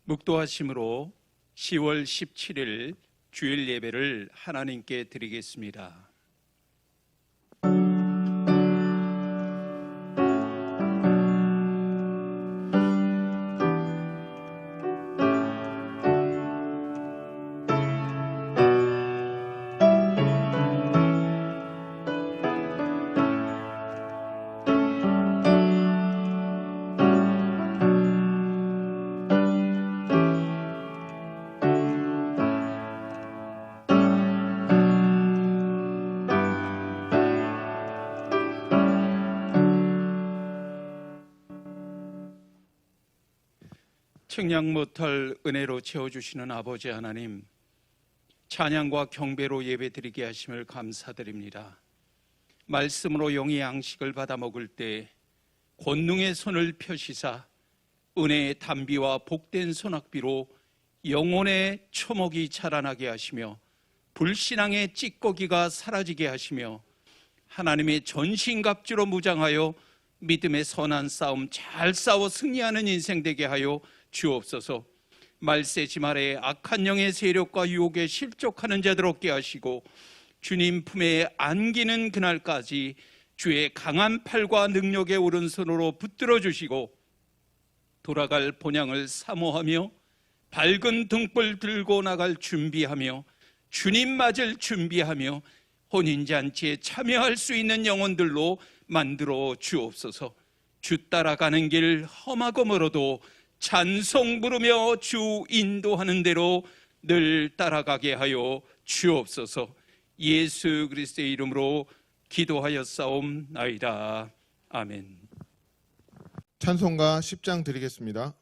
묵도하심으로 10월 17일 주일 예배를 하나님께 드리겠습니다. 측량 못할 은혜로 채워주시는 아버지 하나님, 찬양과 경배로 예배드리게 하심을 감사드립니다. 말씀으로 영의 양식을 받아 먹을 때 권능의 손을 펴시사 은혜의 단비와 복된 손학비로 영혼의 초목이 자라나게 하시며 불신앙의 찌꺼기가 사라지게 하시며 하나님의 전신갑주로 무장하여 믿음의 선한 싸움 잘 싸워 승리하는 인생 되게 하여 주옵소서. 말세지 말에 악한 영의 세력과 유혹에 실족하는 자들 없게 하시고 주님 품에 안기는 그날까지 주의 강한 팔과 능력의 오른손으로 붙들어 주시고 돌아갈 본향을 사모하며 밝은 등불 들고 나갈 준비하며 주님 맞을 준비하며 혼인잔치에 참여할 수 있는 영혼들로 만들어 주옵소서. 주 따라가는 길 험하고 멀어도 찬송 부르며 주 인도하는 대로 늘 따라가게 하여 주옵소서. 예수 그리스도의 이름으로 기도하였사옵나이다. 아멘. 찬송가 10장 드리겠습니다.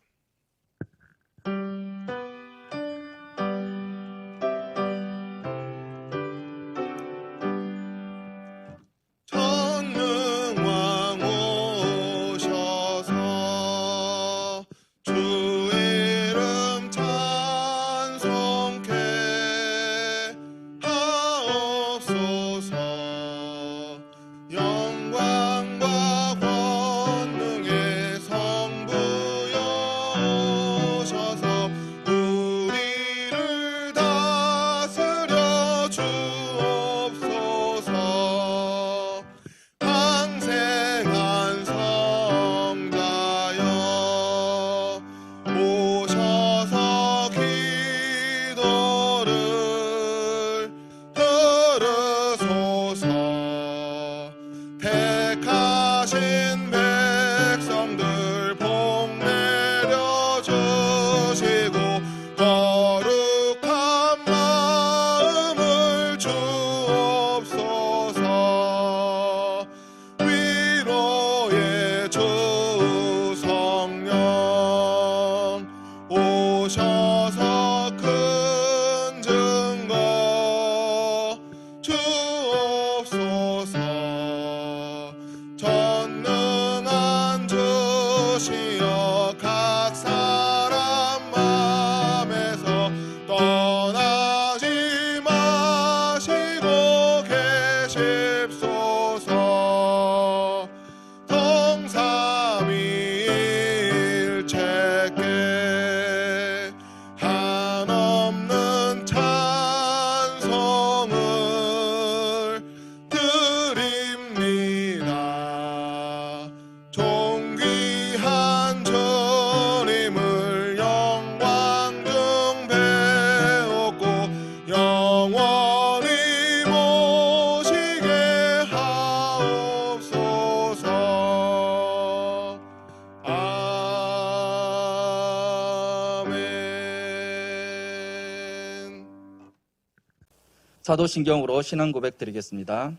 사도신경으로 신앙 고백 드리겠습니다.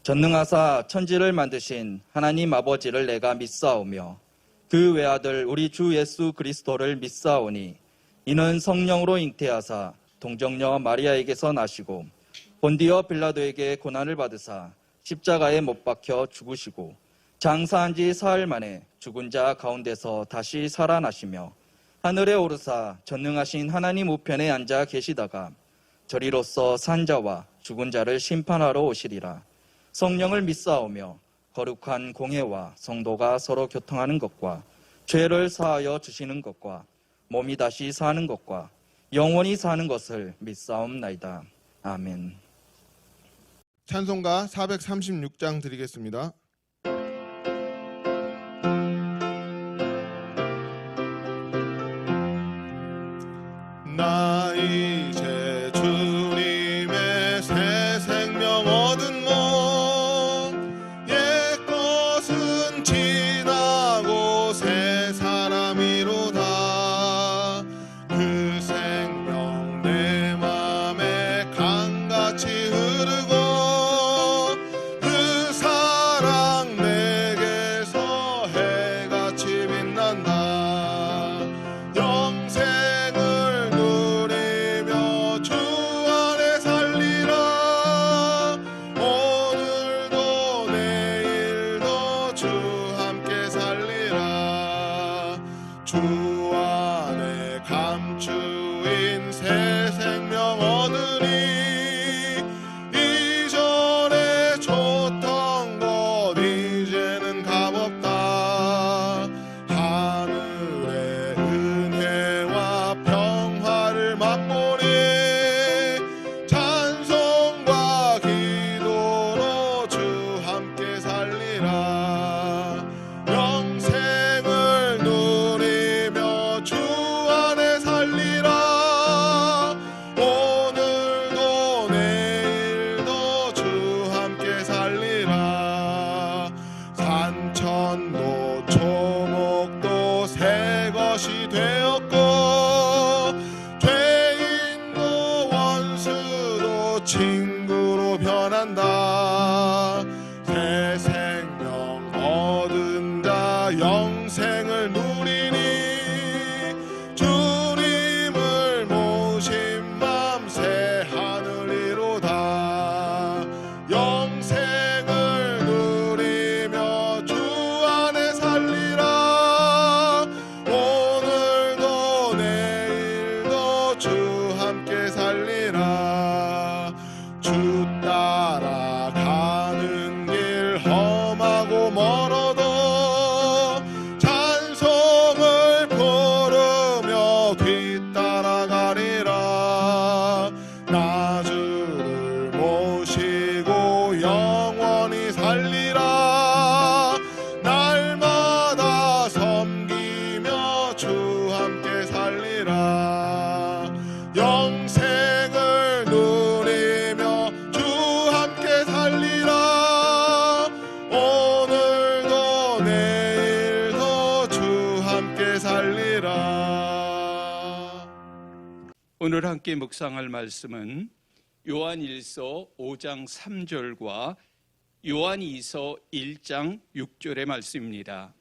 전능하사 천지를 만드신 하나님 아버지를 내가 믿사오며 그 외아들 우리 주 예수 그리스도를 믿사오니 이는 성령으로 잉태하사 동정녀 마리아에게서 나시고 본디오 빌라도에게 고난을 받으사 십자가에 못 박혀 죽으시고 장사한 지 사흘 만에 죽은 자 가운데서 다시 살아나시며 하늘에 오르사 전능하신 하나님 우편에 앉아 계시다가 저리로서 산 자와 죽은 자를 심판하러 오시리라. 성령을 믿사오며 거룩한 공회와 성도가 서로 교통하는 것과 죄를 사하여 주시는 것과 몸이 다시 사는 것과 영원히 사는 것을 믿사옵나이다. 아멘. 찬송가 436장 드리겠습니다. 나 이제 주님의 새 생명 얻은 몸, 옛 것은 지나고 새 사람이로다. 그 생명 내 맘에 강같이 흐르고 그 사랑 내게서 해같이 빛난다. 영생을 누리며 주 안에 살리라. 오늘도 내일도 주 함께 살리라. 주 안에 감추인 새 생명 얻으니 이전에 줬던 것 이제는 값없다. 하늘의 은혜와 평화를 맛보니 찬송과 기도로 주 함께 살리라. 영생을 누리며 주 안에 살리라. 오늘도 내일도 주 함께 살리라. 산천도 초목도 새 것이 되었고 죄인도 원수도 친구로 변한다. 새 생명 얻은 자 영생을 누리니 주님을 모신 맘 새 하늘이로다. 영생을 누리며 주 안에 살리라. 오늘도 내일도 주 함께 살리라. 주 따라가는 길 험하고 멀어도 찬송을 부르며 뒤따라가리라. 나 주를 모시고 영원히 살리라. 날마다 섬기며 주 함께 살리라. 영생을 누리며 주 함께 살리라. 오늘도 내일도 주 함께 살리라. 오늘 함께 묵상할 말씀은 요한일서 5장 3절과 요한이서 1장 6절의 말씀입니다.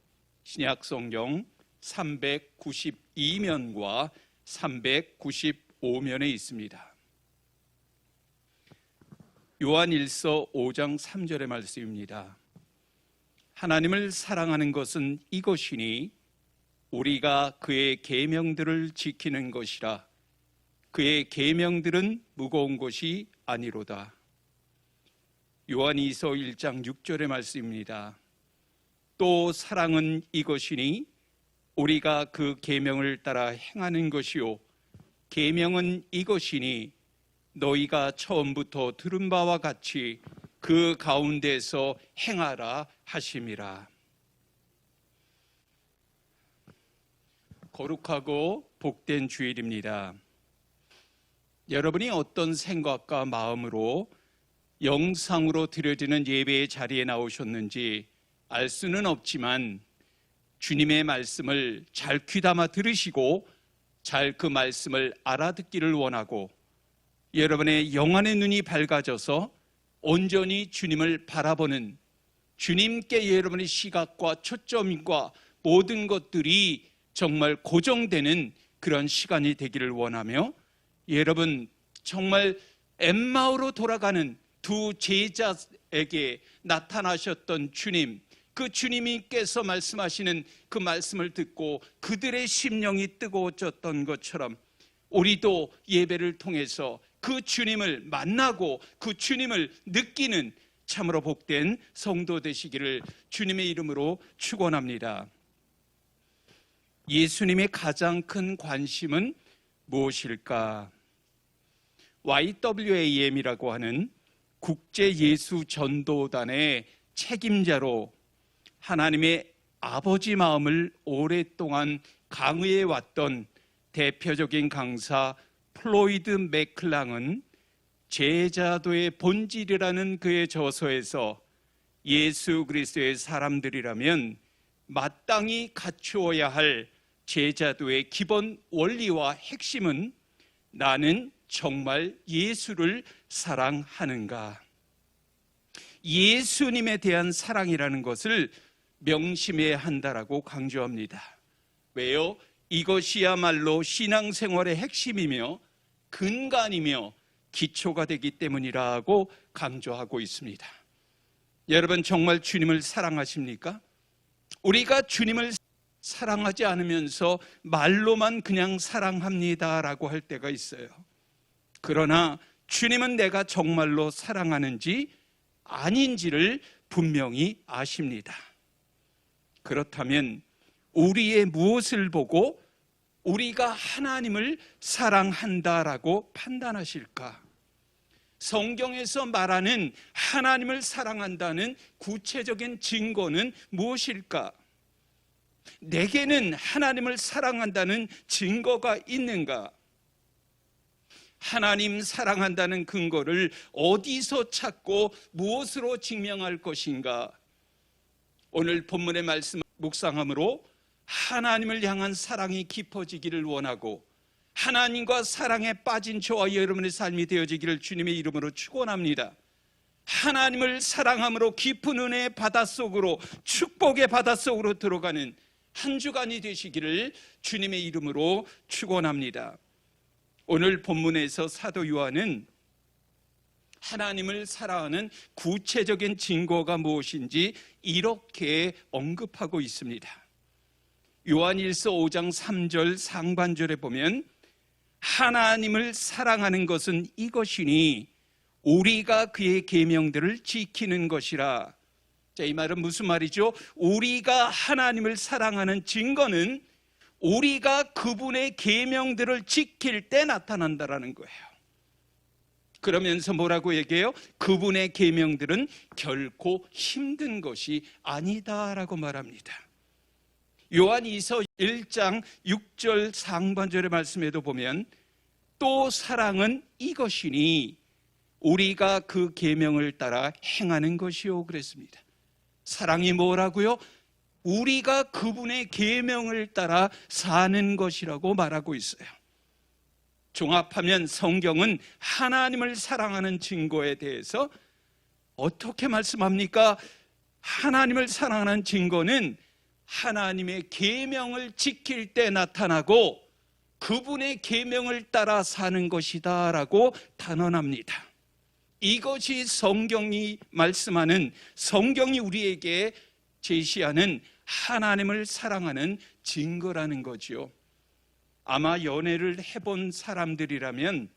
신약성경 392면과 395면에 있습니다. 요한일서 5장 3절의 말씀입니다. 하나님을 사랑하는 것은 이것이니 우리가 그의 계명들을 지키는 것이라. 그의 계명들은 무거운 것이 아니로다. 요한이서 1장 6절의 말씀입니다. 또 사랑은 이것이니 우리가 그 계명을 따라 행하는 것이요 계명은 이것이니 너희가 처음부터 들은 바와 같이 그 가운데서 행하라 하심이라. 거룩하고 복된 주일입니다. 여러분이 어떤 생각과 마음으로 영상으로 드려지는 예배의 자리에 나오셨는지 알 수는 없지만 주님의 말씀을 잘 귀담아 들으시고 잘 그 말씀을 알아듣기를 원하고 여러분의 영안의 눈이 밝아져서 온전히 주님을 바라보는 주님께 여러분의 시각과 초점과 모든 것들이 정말 고정되는 그런 시간이 되기를 원하며 여러분 정말 엠마오로 돌아가는 두 제자에게 나타나셨던 주님, 그 주님께서 말씀하시는 그 말씀을 듣고 그들의 심령이 뜨거워졌던 것처럼 우리도 예배를 통해서 그 주님을 만나고 그 주님을 느끼는 참으로 복된 성도 되시기를 주님의 이름으로 축원합니다. 예수님의 가장 큰 관심은 무엇일까? YWAM이라고 하는 국제예수전도단의 책임자로 하나님의 아버지 마음을 오랫동안 강의해 왔던 대표적인 강사 플로이드 맥클랑은 제자도의 본질이라는 그의 저서에서 예수 그리스도의 사람들이라면 마땅히 갖추어야 할 제자도의 기본 원리와 핵심은 나는 정말 예수를 사랑하는가? 예수님에 대한 사랑이라는 것을 명심해야 한다라고 강조합니다. 왜요? 이것이야말로 신앙생활의 핵심이며 근간이며 기초가 되기 때문이라고 강조하고 있습니다. 여러분, 정말 주님을 사랑하십니까? 우리가 주님을 사랑하지 않으면서 말로만 그냥 사랑합니다라고 할 때가 있어요. 그러나 주님은 내가 정말로 사랑하는지 아닌지를 분명히 아십니다. 그렇다면 우리의 무엇을 보고 우리가 하나님을 사랑한다라고 판단하실까? 성경에서 말하는 하나님을 사랑한다는 구체적인 증거는 무엇일까? 내게는 하나님을 사랑한다는 증거가 있는가? 하나님 사랑한다는 근거를 어디서 찾고 무엇으로 증명할 것인가? 오늘 본문의 말씀 묵상함으로 하나님을 향한 사랑이 깊어지기를 원하고 하나님과 사랑에 빠진 저와 여러분의 삶이 되어지기를 주님의 이름으로 축원합니다. 하나님을 사랑함으로 깊은 은혜의 바닷속으로, 축복의 바닷속으로 들어가는 한 주간이 되시기를 주님의 이름으로 축원합니다. 오늘 본문에서 사도 요한은 하나님을 사랑하는 구체적인 증거가 무엇인지 이렇게 언급하고 있습니다. 요한일서 5장 3절 상반절에 보면 하나님을 사랑하는 것은 이것이니 우리가 그의 계명들을 지키는 것이라. 자, 이 말은 무슨 말이죠? 우리가 하나님을 사랑하는 증거는 우리가 그분의 계명들을 지킬 때 나타난다라는 거예요. 그러면서 뭐라고 얘기해요? 그분의 계명들은 결코 힘든 것이 아니다라고 말합니다. 요한이서 1장 6절 상반절의 말씀에도 보면 또 사랑은 이것이니 우리가 그 계명을 따라 행하는 것이요 그랬습니다. 사랑이 뭐라고요? 우리가 그분의 계명을 따라 사는 것이라고 말하고 있어요. 종합하면 성경은 하나님을 사랑하는 증거에 대해서 어떻게 말씀합니까? 하나님을 사랑하는 증거는 하나님의 계명을 지킬 때 나타나고 그분의 계명을 따라 사는 것이다 라고 단언합니다. 이것이 성경이 말씀하는, 성경이 우리에게 제시하는 하나님을 사랑하는 증거라는 거지요. 아마 연애를 해본 사람들이라면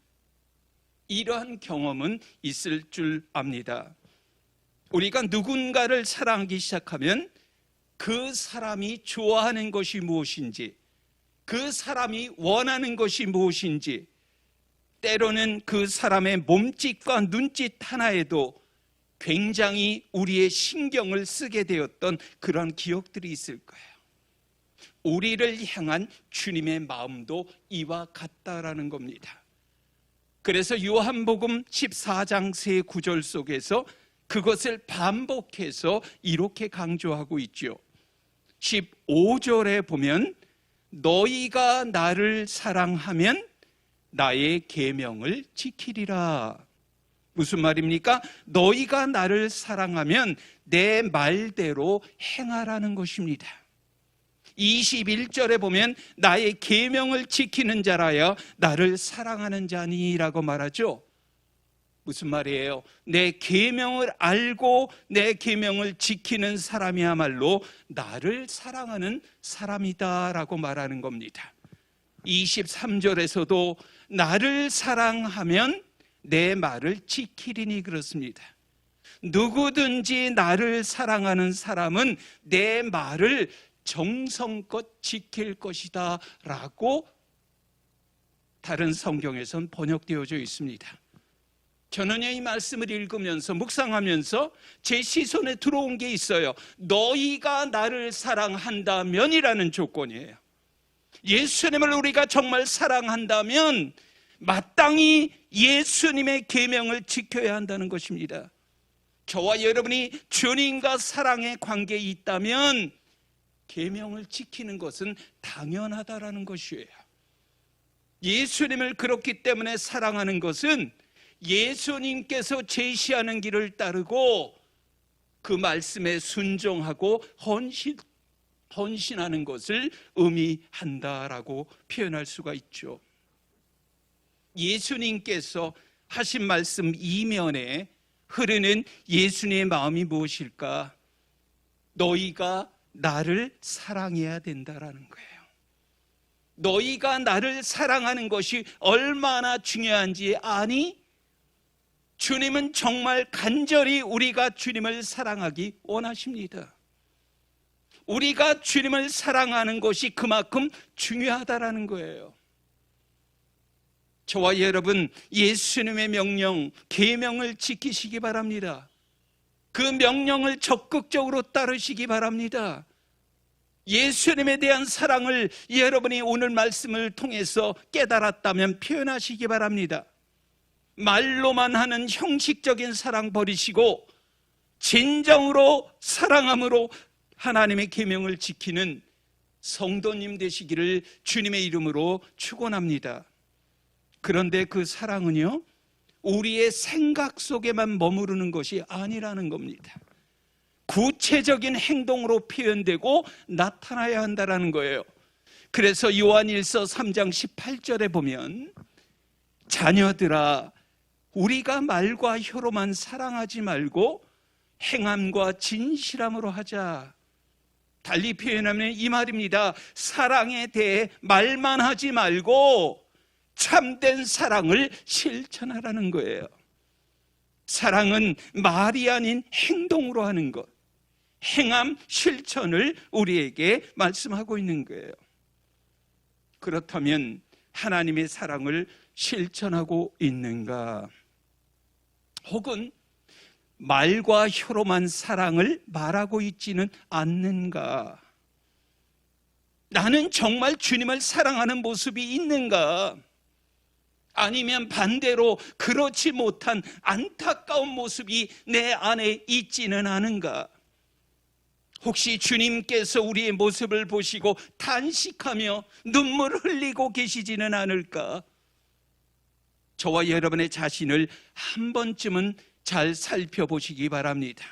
이러한 경험은 있을 줄 압니다. 우리가 누군가를 사랑하기 시작하면 그 사람이 좋아하는 것이 무엇인지, 그 사람이 원하는 것이 무엇인지, 때로는 그 사람의 몸짓과 눈짓 하나에도 굉장히 우리의 신경을 쓰게 되었던 그런 기억들이 있을 거예요. 우리를 향한 주님의 마음도 이와 같다라는 겁니다. 그래서 요한복음 14장 세 구절 속에서 그것을 반복해서 이렇게 강조하고 있죠. 15절에 보면 너희가 나를 사랑하면 나의 계명을 지키리라. 무슨 말입니까? 너희가 나를 사랑하면 내 말대로 행하라는 것입니다. 21절에 보면 나의 계명을 지키는 자라야 나를 사랑하는 자니라고 말하죠. 무슨 말이에요? 내 계명을 알고 내 계명을 지키는 사람이야말로 나를 사랑하는 사람이다라고 말하는 겁니다. 23절에서도 나를 사랑하면 내 말을 지키리니 그렇습니다. 누구든지 나를 사랑하는 사람은 내 말을 정성껏 지킬 것이다 라고 다른 성경에선 번역되어져 있습니다. 저는 이 말씀을 읽으면서 묵상하면서 제 시선에 들어온 게 있어요. 너희가 나를 사랑한다면이라는 조건이에요. 예수님을 우리가 정말 사랑한다면 마땅히 예수님의 계명을 지켜야 한다는 것입니다. 저와 여러분이 주님과 사랑의 관계에 있다면 계명을 지키는 것은 당연하다라는 것이에요. 예수님을 그렇기 때문에 사랑하는 것은 예수님께서 제시하는 길을 따르고 그 말씀에 순종하고 헌신하는 것을 의미한다라고 표현할 수가 있죠. 예수님께서 하신 말씀 이면에 흐르는 예수님의 마음이 무엇일까? 너희가 나를 사랑해야 된다라는 거예요. 너희가 나를 사랑하는 것이 얼마나 중요한지 아니? 주님은 정말 간절히 우리가 주님을 사랑하기 원하십니다. 우리가 주님을 사랑하는 것이 그만큼 중요하다라는 거예요. 저와 여러분, 예수님의 명령, 계명을 지키시기 바랍니다. 그 명령을 적극적으로 따르시기 바랍니다. 예수님에 대한 사랑을 여러분이 오늘 말씀을 통해서 깨달았다면 표현하시기 바랍니다. 말로만 하는 형식적인 사랑 버리시고 진정으로 사랑함으로 하나님의 계명을 지키는 성도님 되시기를 주님의 이름으로 축원합니다. 그런데 그 사랑은요, 우리의 생각 속에만 머무르는 것이 아니라는 겁니다. 구체적인 행동으로 표현되고 나타나야 한다는 거예요. 그래서 요한일서 3장 18절에 보면 자녀들아 우리가 말과 혀로만 사랑하지 말고 행함과 진실함으로 하자. 달리 표현하면 이 말입니다. 사랑에 대해 말만 하지 말고 참된 사랑을 실천하라는 거예요. 사랑은 말이 아닌 행동으로 하는 것, 행함, 실천을 우리에게 말씀하고 있는 거예요. 그렇다면 하나님의 사랑을 실천하고 있는가? 혹은 말과 혀로만 사랑을 말하고 있지는 않는가? 나는 정말 주님을 사랑하는 모습이 있는가? 아니면 반대로 그렇지 못한 안타까운 모습이 내 안에 있지는 않은가? 혹시 주님께서 우리의 모습을 보시고 탄식하며 눈물을 흘리고 계시지는 않을까? 저와 여러분의 자신을 한 번쯤은 잘 살펴보시기 바랍니다.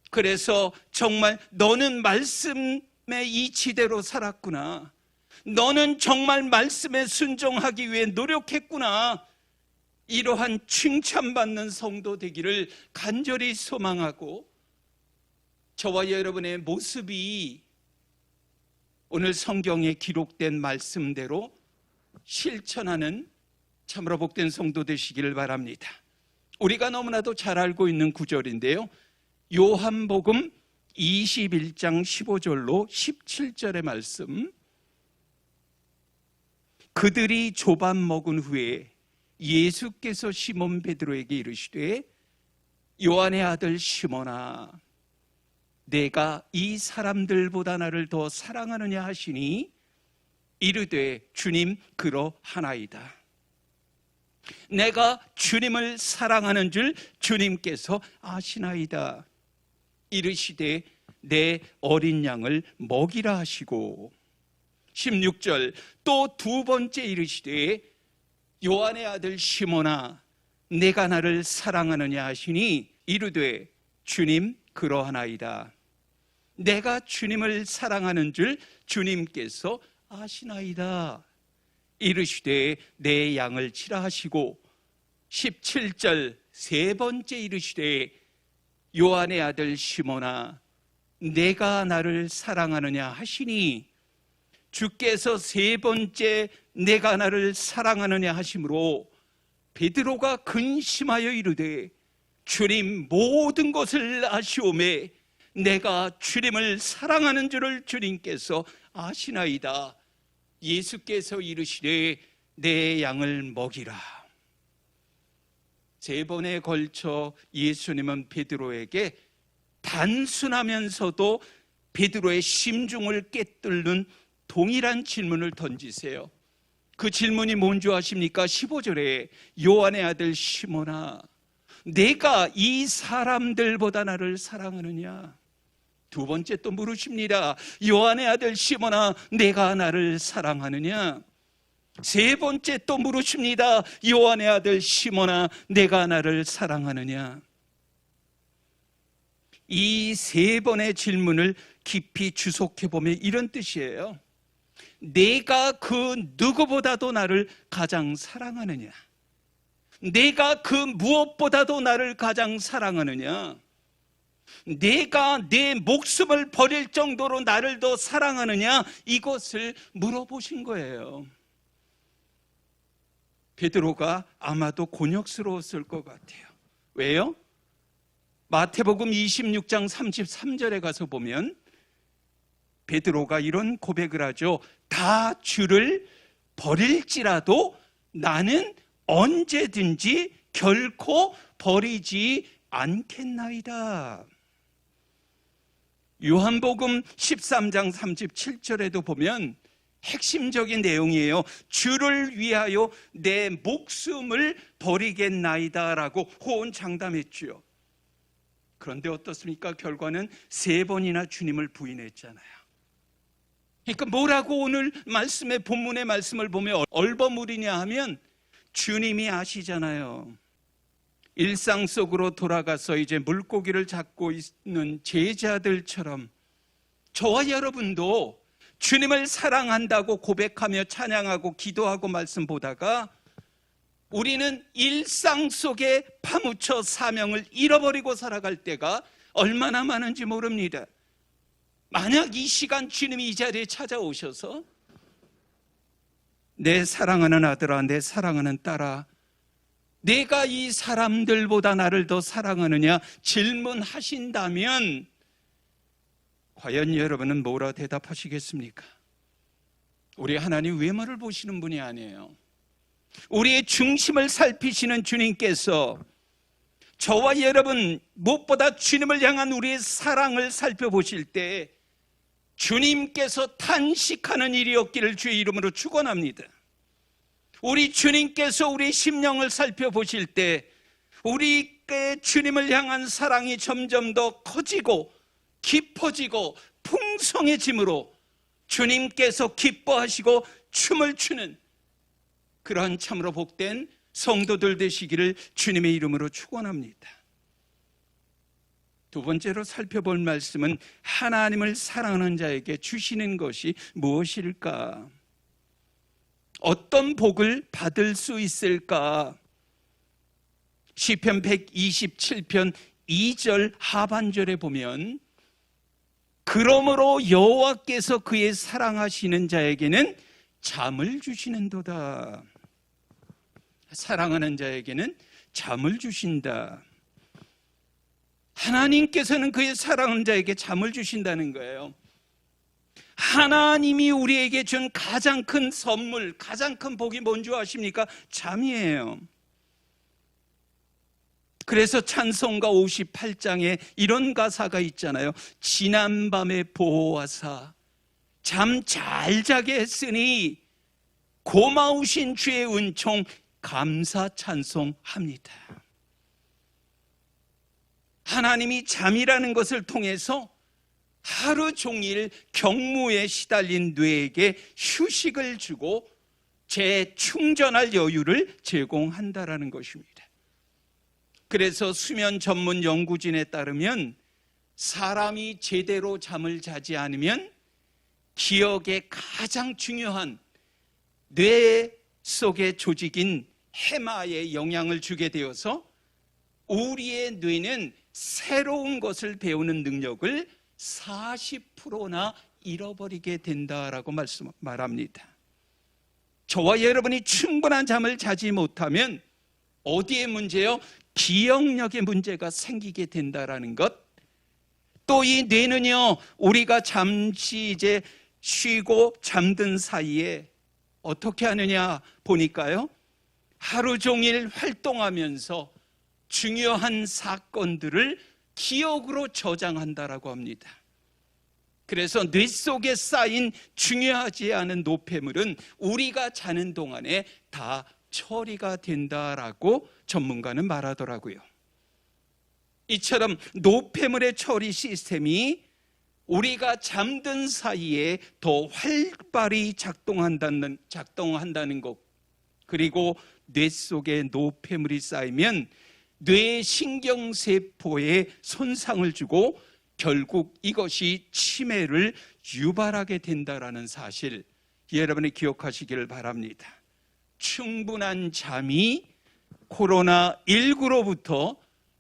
그래서 정말 너는 말씀의 이치대로 살았구나. 너는 정말 말씀에 순종하기 위해 노력했구나. 이러한 칭찬받는 성도 되기를 간절히 소망하고, 저와 여러분의 모습이 오늘 성경에 기록된 말씀대로 실천하는 참으로 복된 성도 되시기를 바랍니다. 우리가 너무나도 잘 알고 있는 구절인데요, 요한복음 21장 15절로 17절의 말씀. 그들이 조밥 먹은 후에 예수께서 시몬 베드로에게 이르시되 요한의 아들 시몬아, 내가 이 사람들보다 나를 더 사랑하느냐 하시니 이르되 주님 그러하나이다. 내가 주님을 사랑하는 줄 주님께서 아시나이다. 이르시되 내 어린 양을 먹이라 하시고, 16절 또 두 번째 이르시되 요한의 아들 시몬아, 내가 나를 사랑하느냐 하시니 이르되 주님 그러하나이다. 내가 주님을 사랑하는 줄 주님께서 아시나이다. 이르시되 내 양을 치라 하시고, 17절 세 번째 이르시되 요한의 아들 시몬아, 내가 나를 사랑하느냐 하시니, 주께서 세 번째 내가 나를 사랑하느냐 하심으로 베드로가 근심하여 이르되 주님 모든 것을 아시오매 내가 주님을 사랑하는 줄을 주님께서 아시나이다. 예수께서 이르시되 내 양을 먹이라. 3번에 걸쳐 예수님은 베드로에게 단순하면서도 베드로의 심중을 꿰뚫는 동일한 질문을 던지세요. 그 질문이 뭔지 아십니까? 15절에 요한의 아들 시몬아, 내가 이 사람들보다 나를 사랑하느냐? 2번째 또 물으십니다. 요한의 아들 시몬아, 내가 나를 사랑하느냐? 3번째 또 물으십니다. 요한의 아들 시몬아, 내가 나를 사랑하느냐? 이 3번의 질문을 깊이 주속해 보면 이런 뜻이에요. 내가 그 누구보다도 나를 가장 사랑하느냐? 내가 그 무엇보다도 나를 가장 사랑하느냐? 내가 내 목숨을 버릴 정도로 나를 더 사랑하느냐? 이것을 물어보신 거예요. 베드로가 아마도 곤욕스러웠을 것 같아요. 왜요? 마태복음 26장 33절에 가서 보면 베드로가 이런 고백을 하죠. 다 주를 버릴지라도 나는 언제든지 결코 버리지 않겠나이다. 요한복음 13장 37절에도 보면 핵심적인 내용이에요. 주를 위하여 내 목숨을 버리겠나이다 라고 호언장담했죠. 그런데 어떻습니까? 결과는 3번이나 주님을 부인했잖아요. 그러니까 뭐라고 오늘 말씀의 본문의 말씀을 보면 얼버무리냐 하면 주님이 아시잖아요. 일상 속으로 돌아가서 이제 물고기를 잡고 있는 제자들처럼 저와 여러분도 주님을 사랑한다고 고백하며 찬양하고 기도하고 말씀 보다가 우리는 일상 속에 파묻혀 사명을 잃어버리고 살아갈 때가 얼마나 많은지 모릅니다. 만약 이 시간 주님이 이 자리에 찾아오셔서 내 사랑하는 아들아, 내 사랑하는 딸아, 내가 이 사람들보다 나를 더 사랑하느냐 질문하신다면 과연 여러분은 뭐라 대답하시겠습니까? 우리 하나님 외모를 보시는 분이 아니에요. 우리의 중심을 살피시는 주님께서 저와 여러분 무엇보다 주님을 향한 우리의 사랑을 살펴보실 때 주님께서 탄식하는 일이 없기를 주의 이름으로 축원합니다. 우리 주님께서 우리의 심령을 살펴보실 때 우리의 주님을 향한 사랑이 점점 더 커지고 깊어지고 풍성해짐으로 주님께서 기뻐하시고 춤을 추는 그러한 참으로 복된 성도들 되시기를 주님의 이름으로 축원합니다. 2번째로 살펴볼 말씀은 하나님을 사랑하는 자에게 주시는 것이 무엇일까? 어떤 복을 받을 수 있을까? 시편 127편 2절 하반절에 보면 그러므로 여호와께서 그의 사랑하시는 자에게는 잠을 주시는도다. 사랑하는 자에게는 잠을 주신다. 하나님께서는 그의 사랑하는 자에게 잠을 주신다는 거예요. 하나님이 우리에게 준 가장 큰 선물, 가장 큰 복이 뭔지 아십니까? 잠이에요. 그래서 찬송가 58장에 이런 가사가 있잖아요. 지난밤에 보호하사 잠 잘 자게 했으니 고마우신 주의 은총 감사 찬송합니다. 하나님이 잠이라는 것을 통해서 하루 종일 경무에 시달린 뇌에게 휴식을 주고 재충전할 여유를 제공한다라는 것입니다. 그래서 수면 전문 연구진에 따르면 사람이 제대로 잠을 자지 않으면 기억에 가장 중요한 뇌 속의 조직인 해마에 영향을 주게 되어서 우리의 뇌는 새로운 것을 배우는 능력을 40%나 잃어버리게 된다라고 말합니다. 저와 여러분이 충분한 잠을 자지 못하면 어디에 문제요? 기억력에 문제가 생기게 된다라는 것, 또 이 뇌는요, 우리가 잠시 이제 쉬고 잠든 사이에 어떻게 하느냐 보니까요, 하루 종일 활동하면서 중요한 사건들을 기억으로 저장한다라고 합니다. 그래서 뇌 속에 쌓인 중요하지 않은 노폐물은 우리가 자는 동안에 다 처리가 된다라고 전문가는 말하더라고요. 이처럼 노폐물의 처리 시스템이 우리가 잠든 사이에 더 활발히 작동한다는 것, 그리고 뇌 속에 노폐물이 쌓이면 뇌 신경세포에 손상을 주고 결국 이것이 치매를 유발하게 된다는 사실, 여러분이 기억하시기를 바랍니다. 충분한 잠이 코로나19로부터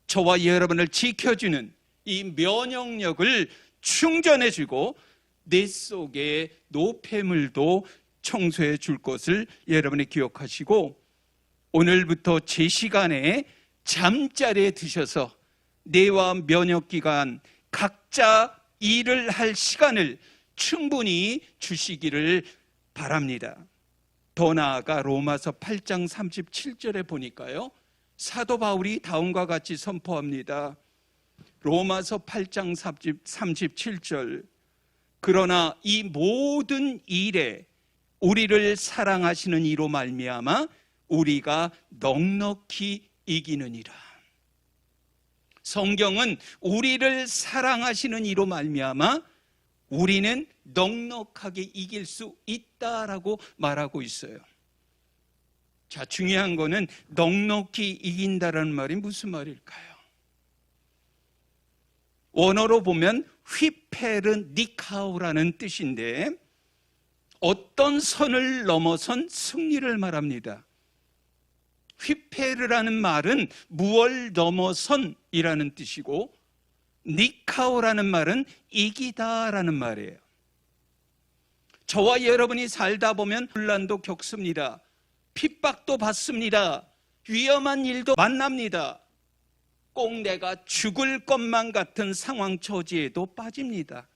저와 여러분을 지켜주는 이 면역력을 충전해주고 뇌 속의 노폐물도 청소해 줄 것을 여러분이 기억하시고, 오늘부터 제 시간에 잠자리에 드셔서 뇌와 면역기관 각자 일을 할 시간을 충분히 주시기를 바랍니다. 더 나아가 로마서 8장 37절에 보니까요, 사도 바울이 다음과 같이 선포합니다. 로마서 8장 37절, 그러나 이 모든 일에 우리를 사랑하시는 이로 말미암아 우리가 넉넉히 이기느니라. 성경은 우리를 사랑하시는 이로 말미암아 우리는 넉넉하게 이길 수 있다라고 말하고 있어요. 자, 중요한 거는 넉넉히 이긴다라는 말이 무슨 말일까요? 원어로 보면 휘페르니카우라는 뜻인데, 어떤 선을 넘어선 승리를 말합니다. 휘페르라는 말은 무얼 넘어선이라는 뜻이고, 니카오라는 말은 이기다라는 말이에요. 저와 여러분이 살다 보면 혼란도 겪습니다. 핍박도 받습니다. 위험한 일도 만납니다. 꼭 내가 죽을 것만 같은 상황 처지에도 빠집니다.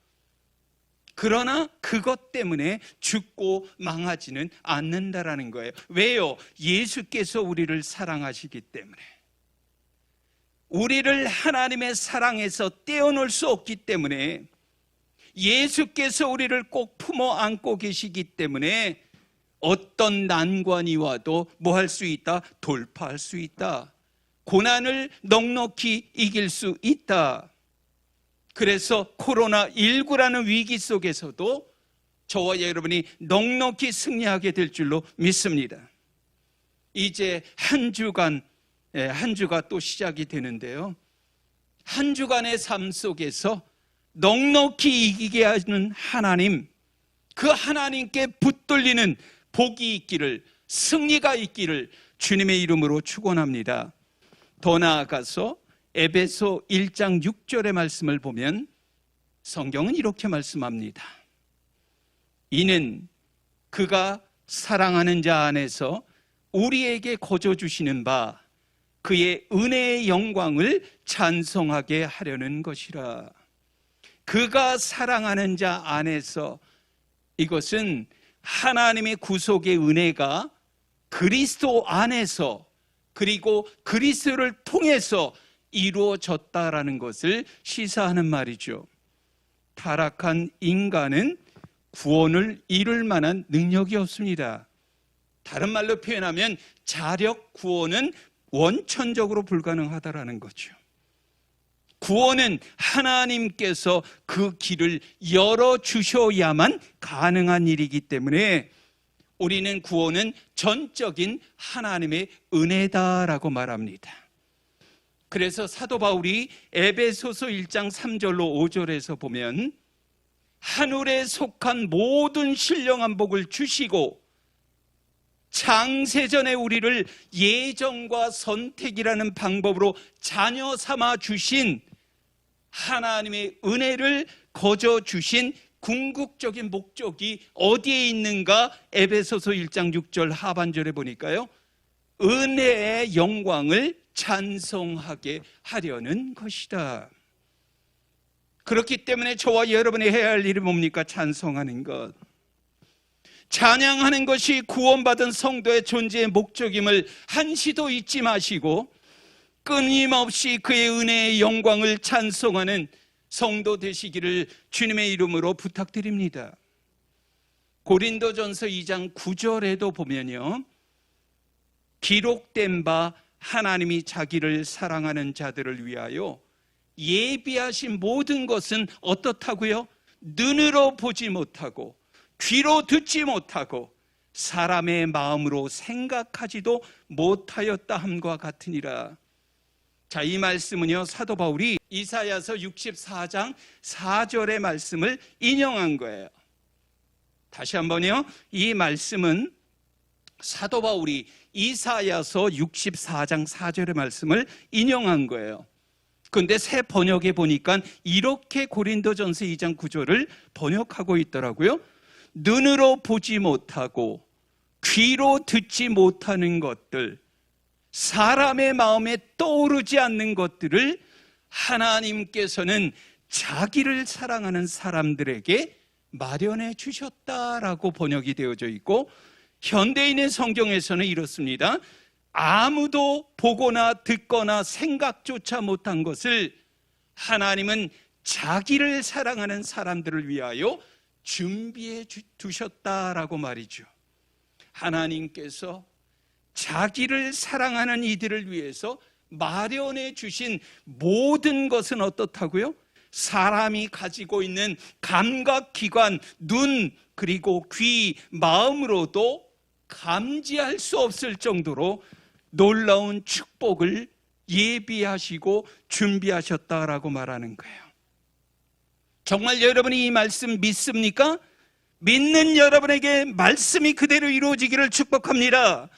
그러나 그것 때문에 죽고 망하지는 않는다라는 거예요. 왜요? 예수께서 우리를 사랑하시기 때문에. 우리를 하나님의 사랑에서 떼어놓을 수 없기 때문에, 예수께서 우리를 꼭 품어 안고 계시기 때문에 어떤 난관이 와도 뭐 할 수 있다? 돌파할 수 있다. 고난을 넉넉히 이길 수 있다. 그래서 코로나19라는 위기 속에서도 저와 여러분이 넉넉히 승리하게 될 줄로 믿습니다. 이제 한 주가 또 시작이 되는데요, 한 주간의 삶 속에서 넉넉히 이기게 하는 하나님, 그 하나님께 붙들리는 복이 있기를, 승리가 있기를 주님의 이름으로 축원합니다. 더 나아가서 에베소 1장 6절의 말씀을 보면 성경은 이렇게 말씀합니다. 이는 그가 사랑하는 자 안에서 우리에게 거저 주시는 바 그의 은혜의 영광을 찬송하게 하려는 것이라. 그가 사랑하는 자 안에서, 이것은 하나님의 구속의 은혜가 그리스도 안에서, 그리고 그리스도를 통해서 이루어졌다라는 것을 시사하는 말이죠. 타락한 인간은 구원을 이룰 만한 능력이 없습니다. 다른 말로 표현하면 자력 구원은 원천적으로 불가능하다라는 거죠. 구원은 하나님께서 그 길을 열어주셔야만 가능한 일이기 때문에 우리는 구원은 전적인 하나님의 은혜다라고 말합니다. 그래서 사도 바울이 에베소서 1장 3절로 5절에서 보면 하늘에 속한 모든 신령한 복을 주시고 창세전에 우리를 예정과 선택이라는 방법으로 자녀 삼아 주신 하나님의 은혜를 거저 주신 궁극적인 목적이 어디에 있는가? 에베소서 1장 6절 하반절에 보니까요, 은혜의 영광을 찬송하게 하려는 것이다. 그렇기 때문에 저와 여러분이 해야 할 일이 뭡니까? 찬송하는 것. 찬양하는 것이 구원받은 성도의 존재의 목적임을 한시도 잊지 마시고 끊임없이 그의 은혜의 영광을 찬송하는 성도 되시기를 주님의 이름으로 부탁드립니다. 고린도전서 2장 9절에도 보면요, 기록된 바 하나님이 자기를 사랑하는 자들을 위하여 예비하신 모든 것은 어떻다고요? 눈으로 보지 못하고 귀로 듣지 못하고 사람의 마음으로 생각하지도 못하였다 함과 같으니라. 자, 이 말씀은요, 사도 바울이 이사야서 64장 4절의 말씀을 인용한 거예요. 다시 한번요, 이 말씀은 사도 바울이 이사야서 64장 4절의 말씀을 인용한 거예요. 그런데 새 번역에 보니까 이렇게 고린도전서 2장 9절을 번역하고 있더라고요. 눈으로 보지 못하고 귀로 듣지 못하는 것들, 사람의 마음에 떠오르지 않는 것들을 하나님께서는 자기를 사랑하는 사람들에게 마련해 주셨다라고 번역이 되어져 있고, 현대인의 성경에서는 이렇습니다. 아무도 보거나 듣거나 생각조차 못한 것을 하나님은 자기를 사랑하는 사람들을 위하여 준비해 두셨다라고 말이죠. 하나님께서 자기를 사랑하는 이들을 위해서 마련해 주신 모든 것은 어떻다고요? 사람이 가지고 있는 감각기관, 눈, 그리고 귀, 마음으로도 감지할 수 없을 정도로 놀라운 축복을 예비하시고 준비하셨다라고 말하는 거예요. 정말 여러분이 이 말씀 믿습니까? 믿는 여러분에게 말씀이 그대로 이루어지기를 축복합니다.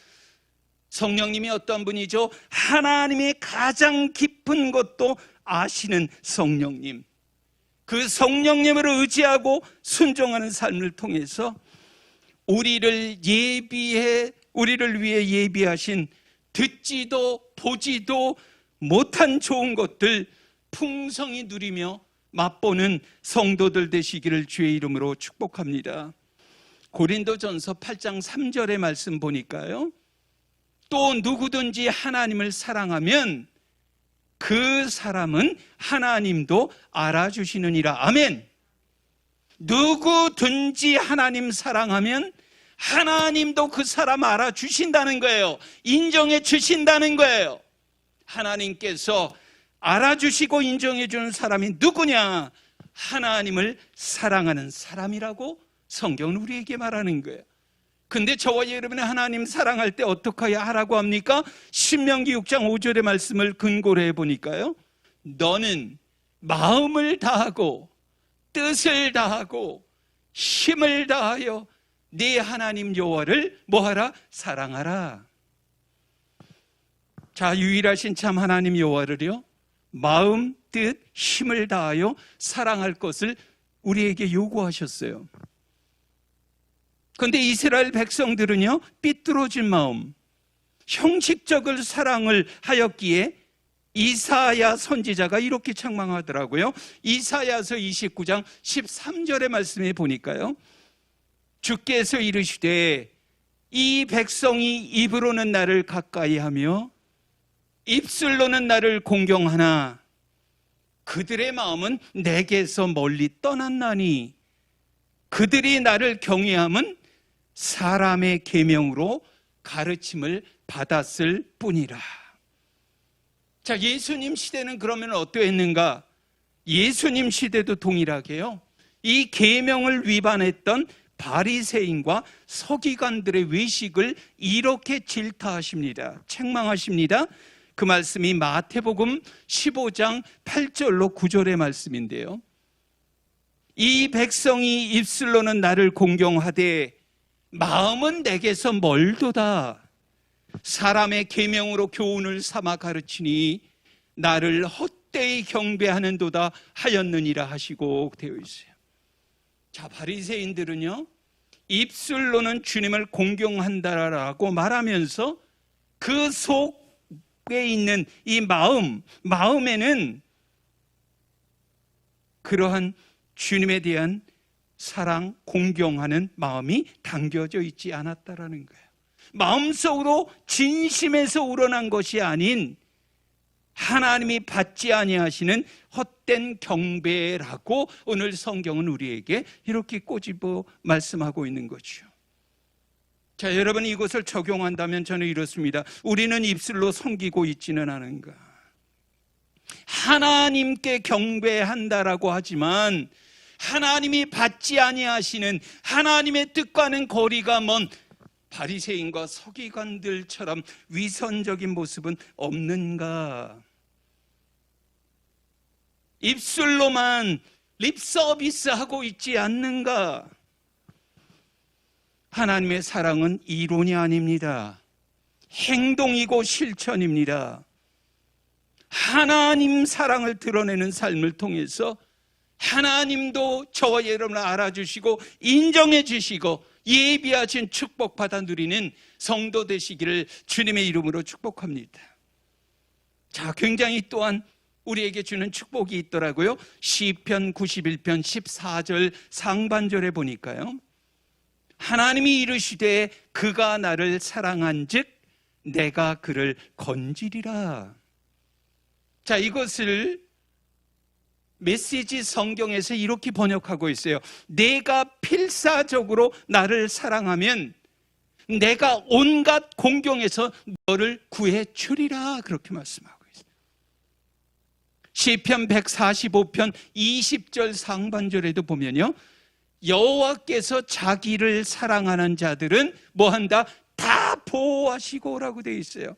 성령님이 어떤 분이죠? 하나님의 가장 깊은 것도 아시는 성령님. 그 성령님을 의지하고 순종하는 삶을 통해서 우리를 위해 예비하신 듣지도 보지도 못한 좋은 것들 풍성히 누리며 맛보는 성도들 되시기를 주의 이름으로 축복합니다. 고린도전서 8장 3절의 말씀 보니까요, 또 누구든지 하나님을 사랑하면 그 사람은 하나님도 알아주시느니라. 아멘. 누구든지 하나님 사랑하면 하나님도 그 사람 알아주신다는 거예요. 인정해 주신다는 거예요. 하나님께서 알아주시고 인정해 주는 사람이 누구냐? 하나님을 사랑하는 사람이라고 성경은 우리에게 말하는 거예요. 근데 저와 여러분이 하나님 사랑할 때 어떻게 하라고 합니까? 신명기 6장 5절의 말씀을 근거로 해보니까요, 너는 마음을 다하고 뜻을 다하고 힘을 다하여 네 하나님 여호와를 뭐하라? 사랑하라. 자, 유일하신 참 하나님 여호와를요, 마음, 뜻, 힘을 다하여 사랑할 것을 우리에게 요구하셨어요. 그런데 이스라엘 백성들은요, 삐뚤어진 마음, 형식적인 사랑을 하였기에 이사야 선지자가 이렇게 책망하더라고요. 이사야서 29장 13절의 말씀에 보니까요, 주께서 이르시되 이 백성이 입으로는 나를 가까이하며 입술로는 나를 공경하나 그들의 마음은 내게서 멀리 떠났나니 그들이 나를 경외함은 사람의 계명으로 가르침을 받았을 뿐이라. 자, 예수님 시대는 그러면 어떠했는가? 예수님 시대도 동일하게요, 이 계명을 위반했던 바리새인과 서기관들의 외식을 이렇게 질타하십니다. 책망하십니다. 그 말씀이 마태복음 15장 8절로 9절의 말씀인데요, 이 백성이 입술로는 나를 공경하되 마음은 내게서 멀도다. 사람의 계명으로 교훈을 삼아 가르치니 나를 헛되이 경배하는도다 하였느니라 하시고 되어 있어요. 자, 바리새인들은요, 입술로는 주님을 공경한다라고 말하면서 그 속에 있는 이 마음에는 그러한 주님에 대한 사랑, 공경하는 마음이 담겨져 있지 않았다라는 거예요. 마음속으로 진심에서 우러난 것이 아닌 하나님이 받지 아니하시는 헛된 경배라고 오늘 성경은 우리에게 이렇게 꼬집어 말씀하고 있는 거죠. 자, 여러분, 이것을 적용한다면 저는 이렇습니다. 우리는 입술로 섬기고 있지는 않은가? 하나님께 경배한다라고 하지만 하나님이 받지 아니하시는 하나님의 뜻과는 거리가 먼 바리새인과 서기관들처럼 위선적인 모습은 없는가? 입술로만 립서비스하고 있지 않는가? 하나님의 사랑은 이론이 아닙니다. 행동이고 실천입니다. 하나님 사랑을 드러내는 삶을 통해서 하나님도 저와 여러분을 알아주시고 인정해 주시고 예비하신 축복받아 누리는 성도 되시기를 주님의 이름으로 축복합니다. 자, 굉장히 또한 우리에게 주는 축복이 있더라고요. 시편 91편 14절 상반절에 보니까요, 하나님이 이르시되 그가 나를 사랑한즉 내가 그를 건지리라. 자, 이것을 메시지 성경에서 이렇게 번역하고 있어요. 내가 필사적으로 나를 사랑하면 내가 온갖 공경에서 너를 구해 주리라, 그렇게 말씀하고 있어요. 시편 145편 20절 상반절에도 보면요, 여호와께서 자기를 사랑하는 자들은 뭐한다? 다 보호하시고라고 되어 있어요.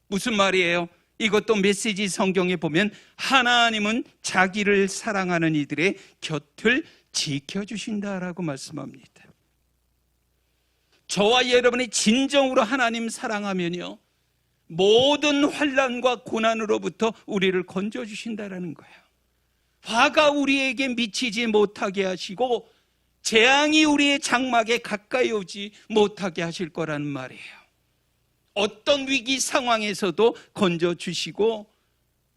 무슨 말이에요? 이것도 메시지 성경에 보면 하나님은 자기를 사랑하는 이들의 곁을 지켜주신다라고 말씀합니다. 저와 여러분이 진정으로 하나님 사랑하면요, 모든 환난과 고난으로부터 우리를 건져주신다라는 거예요. 화가 우리에게 미치지 못하게 하시고 재앙이 우리의 장막에 가까이 오지 못하게 하실 거라는 말이에요. 어떤 위기 상황에서도 건져주시고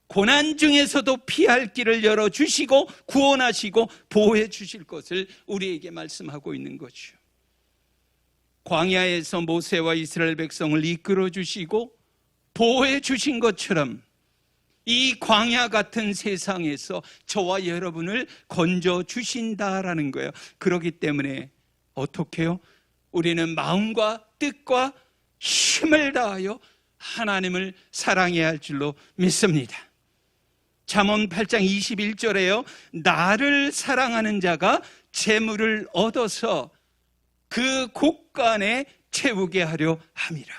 고난 중에서도 피할 길을 열어주시고 구원하시고 보호해 주실 것을 우리에게 말씀하고 있는 거죠. 광야에서 모세와 이스라엘 백성을 이끌어 주시고 보호해 주신 것처럼 이 광야 같은 세상에서 저와 여러분을 건져 주신다라는 거예요. 그렇기 때문에 어떻게 해요? 우리는 마음과 뜻과 힘을 다하여 하나님을 사랑해야 할 줄로 믿습니다. 잠언 8장 21절에요, 나를 사랑하는 자가 재물을 얻어서 그 곳간에 채우게 하려 함이라.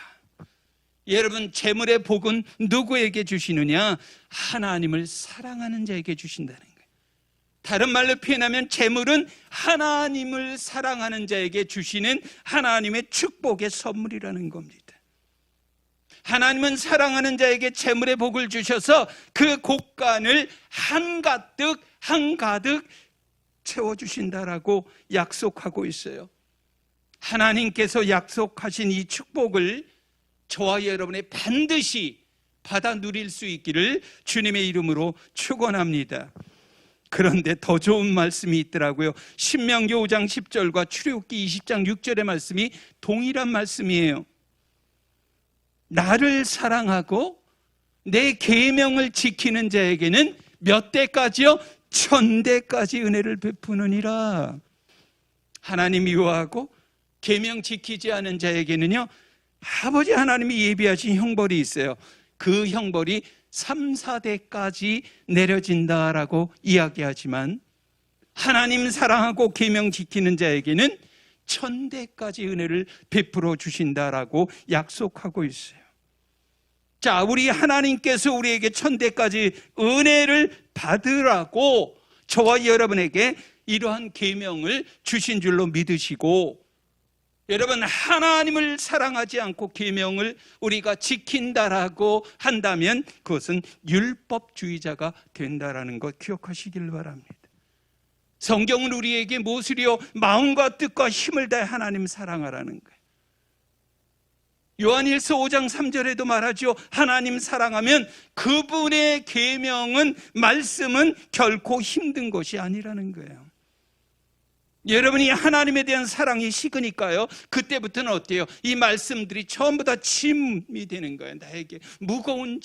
여러분, 재물의 복은 누구에게 주시느냐? 하나님을 사랑하는 자에게 주신다는 거예요. 다른 말로 표현하면 재물은 하나님을 사랑하는 자에게 주시는 하나님의 축복의 선물이라는 겁니다. 하나님은 사랑하는 자에게 재물의 복을 주셔서 그 곳간을 한가득 채워주신다라고 약속하고 있어요. 하나님께서 약속하신 이 축복을 저와 여러분이 반드시 받아 누릴 수 있기를 주님의 이름으로 축원합니다. 그런데 더 좋은 말씀이 있더라고요. 신명기 5장 10절과 출애굽기 20장 6절의 말씀이 동일한 말씀이에요. 나를 사랑하고 내 계명을 지키는 자에게는 몇 대까지요? 1000대까지 은혜를 베푸느니라. 하나님 미워하고 계명 지키지 않은 자에게는요, 아버지 하나님이 예비하신 형벌이 있어요. 그 형벌이 3, 4대까지 내려진다라고 이야기하지만 하나님 사랑하고 계명 지키는 자에게는 1000대까지 은혜를 베풀어 주신다라고 약속하고 있어요. 자, 우리 하나님께서 우리에게 1000대까지 은혜를 받으라고 저와 여러분에게 이러한 계명을 주신 줄로 믿으시고, 여러분, 하나님을 사랑하지 않고 계명을 우리가 지킨다라고 한다면 그것은 율법주의자가 된다라는 것 기억하시길 바랍니다. 성경은 우리에게 무엇이요? 마음과 뜻과 힘을 다해 하나님 사랑하라는 거예요. 요한일서 5장 3절에도 말하죠. 하나님 사랑하면 그분의 계명은, 말씀은 결코 힘든 것이 아니라는 거예요. 여러분이 하나님에 대한 사랑이 식으니까요, 그때부터는 어때요? 이 말씀들이 전부 다 짐이 되는 거예요. 나에게 무거운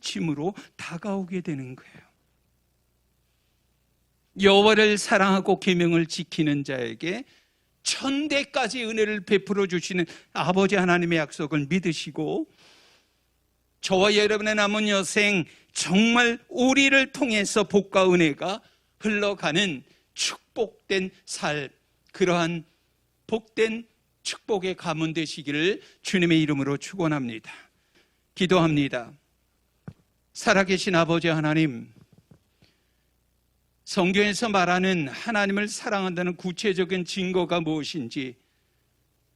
짐으로 다가오게 되는 거예요. 여호와를 사랑하고 계명을 지키는 자에게 천대까지 은혜를 베풀어 주시는 아버지 하나님의 약속을 믿으시고, 저와 여러분의 남은 여생 정말 우리를 통해서 복과 은혜가 흘러가는 축복된 삶, 그러한 복된 축복의 가문 되시기를 주님의 이름으로 축원합니다. 기도합니다. 살아계신 아버지 하나님, 성경에서 말하는 하나님을 사랑한다는 구체적인 증거가 무엇인지,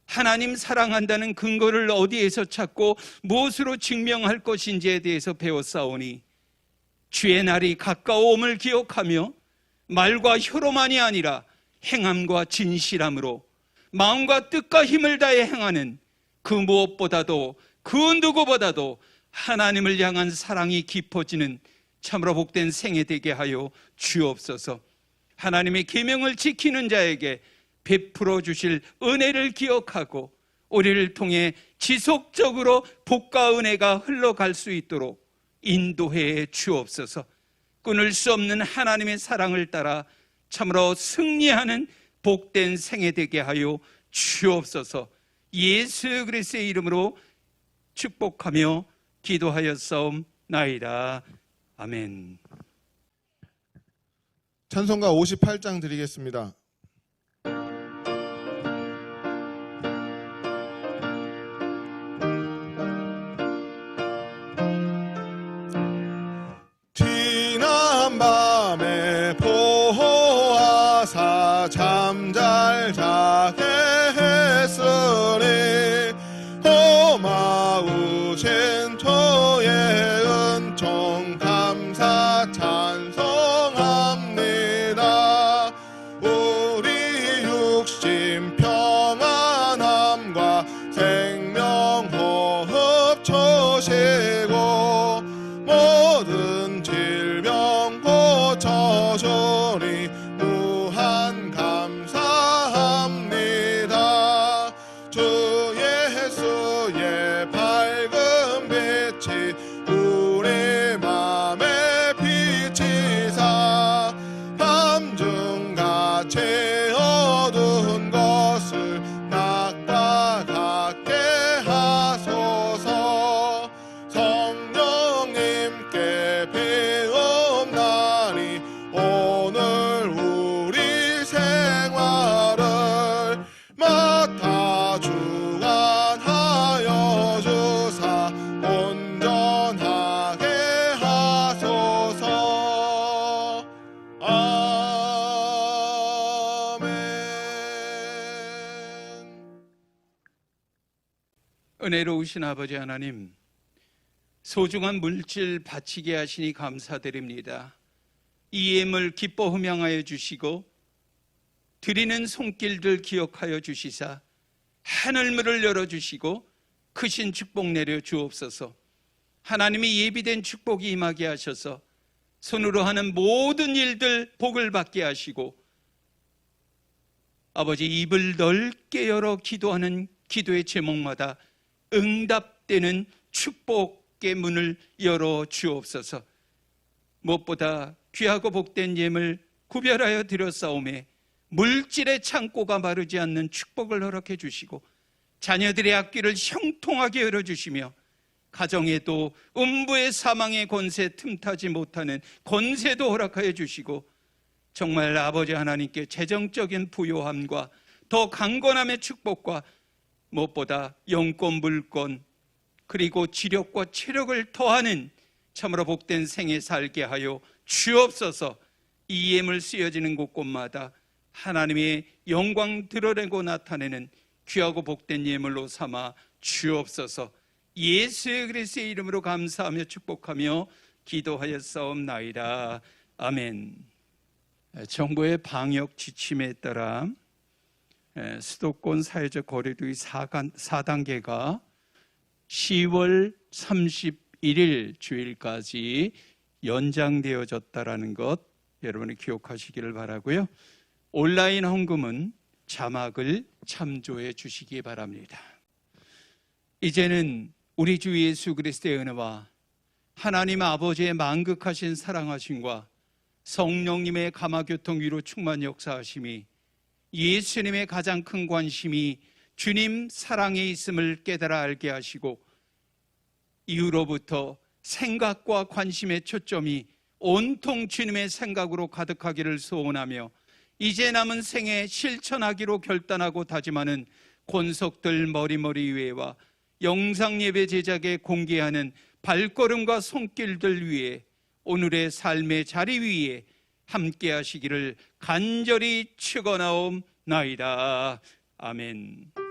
하나님 사랑한다는 근거를 어디에서 찾고 무엇으로 증명할 것인지에 대해서 배웠사오니, 주의 날이 가까워옴을 기억하며 말과 혀로만이 아니라 행함과 진실함으로 마음과 뜻과 힘을 다해 행하는 그 무엇보다도, 그 누구보다도 하나님을 향한 사랑이 깊어지는 참으로 복된 생애 되게 하여 주옵소서. 하나님의 계명을 지키는 자에게 베풀어 주실 은혜를 기억하고 우리를 통해 지속적으로 복과 은혜가 흘러갈 수 있도록 인도해 주옵소서. 끊을 수 없는 하나님의 사랑을 따라 참으로 승리하는 복된 생애 되게 하여 주옵소서. 예수 그리스도의 이름으로 축복하며 기도하였사옵나이다. 아멘. 찬송가 58장 드리겠습니다. 지난 밤에 보호하사 잠잘 자게 했으니 고마우신 주의 은총 감사 찬송합니다. 우리 육신 평안함과 생명 호흡 주시고 모든 질병 고쳐주니 무한 감사합니다. 주 예수의 밝은 빛이 우리 맘에 비치사 밤중같이 어두운 것을 낮과 같게 하소서. 성령님께 배움나니 오늘 우리 생활을 맡아 주관하여 주사 온전하게 하소서. 아멘. 은혜로우신 아버지 하나님, 소중한 물질 바치게 하시니 감사드립니다. 이 예물 기뻐 흠양하여 주시고 드리는 손길들 기억하여 주시사 하늘문을 열어주시고 크신 축복 내려 주옵소서. 하나님이 예비된 축복이 임하게 하셔서 손으로 하는 모든 일들 복을 받게 하시고, 아버지 입을 넓게 열어 기도하는 기도의 제목마다 응답되는 축복의 문을 열어 주옵소서. 무엇보다 귀하고 복된 예물 구별하여 드렸사오매 물질의 창고가 마르지 않는 축복을 허락해 주시고, 자녀들의 앞길을 형통하게 열어주시며, 가정에도 음부의 사망의 권세 틈타지 못하는 권세도 허락하여 주시고, 정말 아버지 하나님께 재정적인 부요함과 더 강건함의 축복과 무엇보다 영권 물권 그리고 지력과 체력을 더하는 참으로 복된 생에 살게 하여 주옵소서. 이 예물 쓰여지는 곳곳마다 하나님의 영광 드러내고 나타내는 귀하고 복된 예물로 삼아 주옵소서. 예수 그리스도의 이름으로 감사하며 축복하며 기도하였사옵나이다. 아멘. 정부의 방역 지침에 따라 수도권 사회적 거리두기 4단계가 10월 31일 주일까지 연장되어졌다라는 것 여러분이 기억하시기를 바라고요. 온라인 헌금은 자막을 참조해 주시기 바랍니다. 이제는 우리 주 예수 그리스도의 은혜와 하나님 아버지의 만극하신 사랑하심과 성령님의 감화교통 위로 충만 역사하심이 예수님의 가장 큰 관심이 주님 사랑에 있음을 깨달아 알게 하시고 이후로부터 생각과 관심의 초점이 온통 주님의 생각으로 가득하기를 소원하며 이제 남은 생에 실천하기로 결단하고 다짐하는 권속들 머리머리 위에와 영상예배 제작에 공개하는 발걸음과 손길들 위에 오늘의 삶의 자리 위에 함께 하시기를 간절히 축원하옵나이다. 아멘.